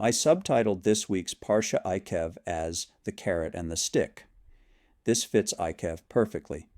I subtitled this week's Parsha Eikev as The Carrot and the Stick. This fits Eikev perfectly.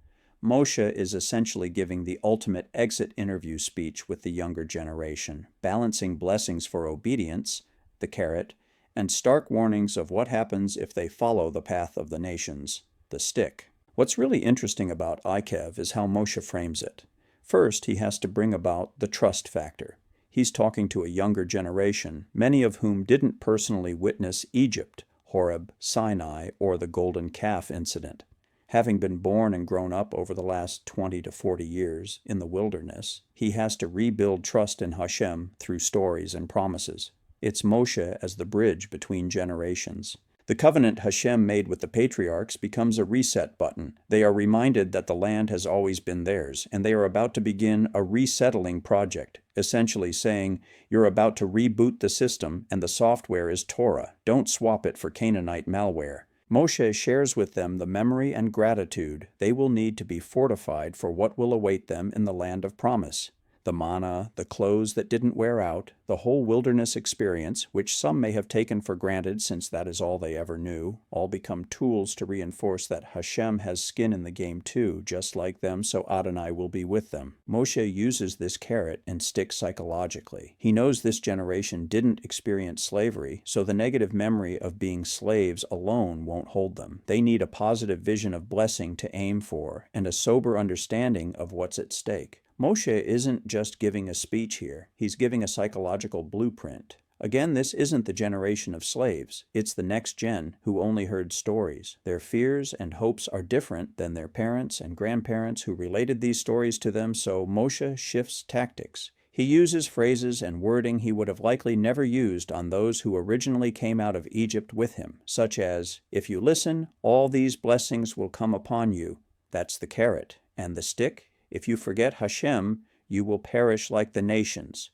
Moshe is essentially giving the ultimate exit interview speech with the younger generation, balancing blessings for obedience, the carrot, and stark warnings of what happens if they follow the path of the nations, the stick. What's really interesting about Eikev is how Moshe frames it. First, he has to bring about the trust factor. He's talking to a younger generation, many of whom didn't personally witness Egypt, Horeb, Sinai, or the Golden Calf incident. Having been born and grown up over the last 20 to 40 years in the wilderness, he has to rebuild trust in Hashem through stories and promises. It's Moshe as the bridge between generations. The covenant Hashem made with the patriarchs becomes a reset button. They are reminded that the land has always been theirs, and they are about to begin a resettling project, essentially saying, you're about to reboot the system, and the software is Torah. Don't swap it for Canaanite malware. Moshe shares with them the memory and gratitude they will need to be fortified for what will await them in the land of promise. The manna, the clothes that didn't wear out, the whole wilderness experience, which some may have taken for granted since that is all they ever knew, all become tools to reinforce that Hashem has skin in the game too, just like them, so Adonai will be with them. Moshe uses this carrot and stick psychologically. He knows this generation didn't experience slavery, so the negative memory of being slaves alone won't hold them. They need a positive vision of blessing to aim for, and a sober understanding of what's at stake. Moshe isn't just giving a speech here, he's giving a psychological blueprint. Again, this isn't the generation of slaves, it's the next gen who only heard stories. Their fears and hopes are different than their parents and grandparents who related these stories to them, so Moshe shifts tactics. He uses phrases and wording he would have likely never used on those who originally came out of Egypt with him, such as, if you listen, all these blessings will come upon you. That's the carrot. And the stick? If you forget Hashem, you will perish like the nations.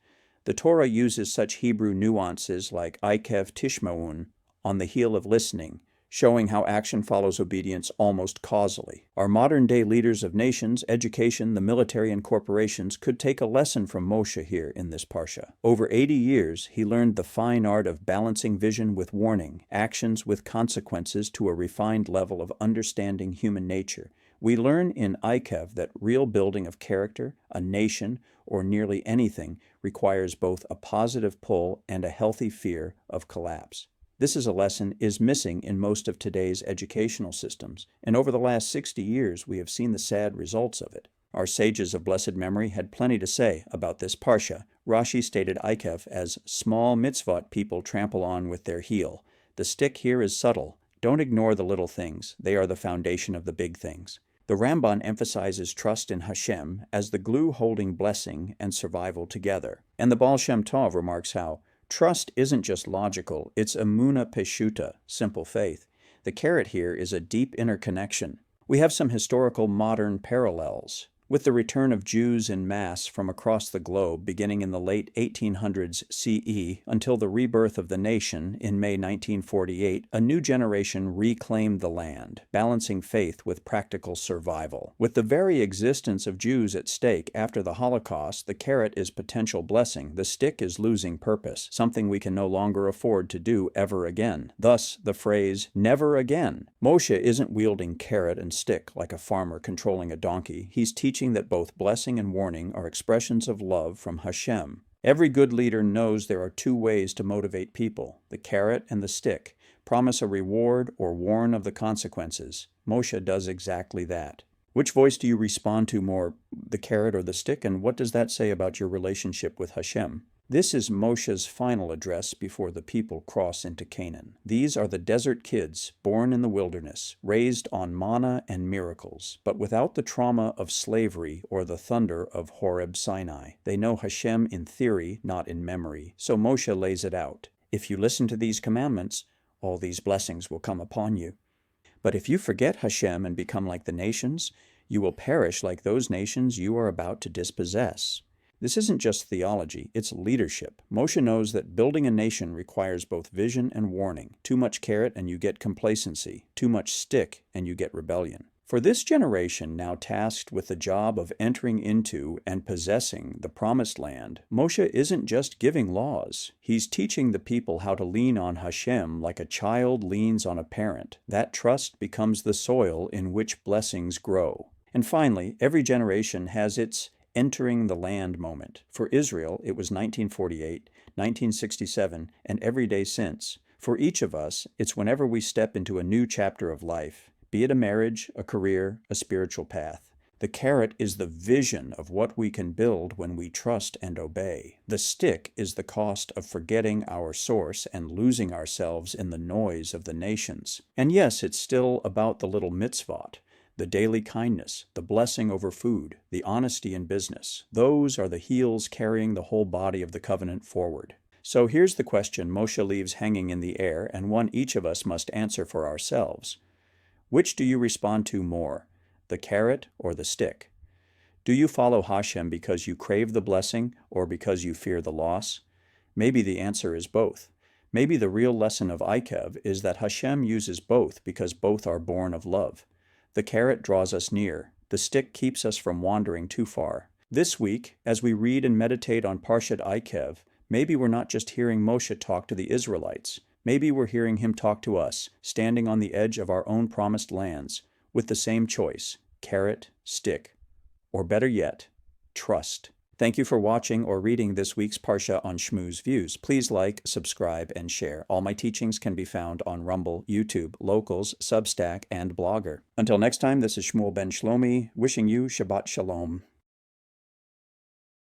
The Torah uses such Hebrew nuances like Eikev Tishmaun, on the heel of listening, showing how action follows obedience almost causally. Our modern-day leaders of nations, education, the military, and corporations could take a lesson from Moshe here in this Parsha. Over 80 years, he learned the fine art of balancing vision with warning, actions with consequences to a refined level of understanding human nature. We learn in Eikev that real building of character, a nation, or nearly anything requires both a positive pull and a healthy fear of collapse. This is a lesson is missing in most of today's educational systems, and over the last 60 years we have seen the sad results of it. Our sages of blessed memory had plenty to say about this Parsha. Rashi stated Eikev as small mitzvot people trample on with their heel. The stick here is subtle. Don't ignore the little things. They are the foundation of the big things. The Ramban emphasizes trust in Hashem as the glue holding blessing and survival together. And the Baal Shem Tov remarks how trust isn't just logical, it's emuna peshuta, simple faith. The carrot here is a deep interconnection. We have some historical modern parallels. With the return of Jews en masse from across the globe beginning in the late 1800s CE until the rebirth of the nation in May 1948, a new generation reclaimed the land, balancing faith with practical survival. With the very existence of Jews at stake after the Holocaust, the carrot is potential blessing, the stick is losing purpose, something we can no longer afford to do ever again. Thus, the phrase, never again. Moshe isn't wielding carrot and stick like a farmer controlling a donkey. He's teaching that both blessing and warning are expressions of love from Hashem. Every good leader knows there are two ways to motivate people, the carrot and the stick. Promise a reward or warn of the consequences. Moshe does exactly that. Which voice do you respond to more, the carrot or the stick, and what does that say about your relationship with Hashem? This is Moshe's final address before the people cross into Canaan. These are the desert kids, born in the wilderness, raised on manna and miracles, but without the trauma of slavery or the thunder of Horeb Sinai. They know Hashem in theory, not in memory, so Moshe lays it out. If you listen to these commandments, all these blessings will come upon you. But if you forget Hashem and become like the nations, you will perish like those nations you are about to dispossess. This isn't just theology, it's leadership. Moshe knows that building a nation requires both vision and warning. Too much carrot and you get complacency. Too much stick and you get rebellion. For this generation now tasked with the job of entering into and possessing the promised land, Moshe isn't just giving laws. He's teaching the people how to lean on Hashem like a child leans on a parent. That trust becomes the soil in which blessings grow. And finally, every generation has its entering the land moment. For Israel, it was 1948, 1967, and every day since. For each of us, it's whenever we step into a new chapter of life, be it a marriage, a career, a spiritual path. The carrot is the vision of what we can build when we trust and obey. The stick is the cost of forgetting our source and losing ourselves in the noise of the nations. And yes, it's still about the little mitzvot, the daily kindness, the blessing over food, the honesty in business. Those are the heels carrying the whole body of the covenant forward. So here's the question Moshe leaves hanging in the air, and one each of us must answer for ourselves. Which do you respond to more, the carrot or the stick? Do you follow Hashem because you crave the blessing or because you fear the loss? Maybe the answer is both. Maybe the real lesson of Eikev is that Hashem uses both because both are born of love. The carrot draws us near. The stick keeps us from wandering too far. This week, as we read and meditate on Parshat Eikev, maybe we're not just hearing Moshe talk to the Israelites. Maybe we're hearing him talk to us, standing on the edge of our own promised lands, with the same choice, carrot, stick, or better yet, trust. Thank you for watching or reading this week's Parsha on Shmu's Views. Please like, subscribe, and share. All my teachings can be found on Rumble, YouTube, Locals, Substack, and Blogger. Until next time, this is Shmuel ben Shlomi, wishing you Shabbat Shalom.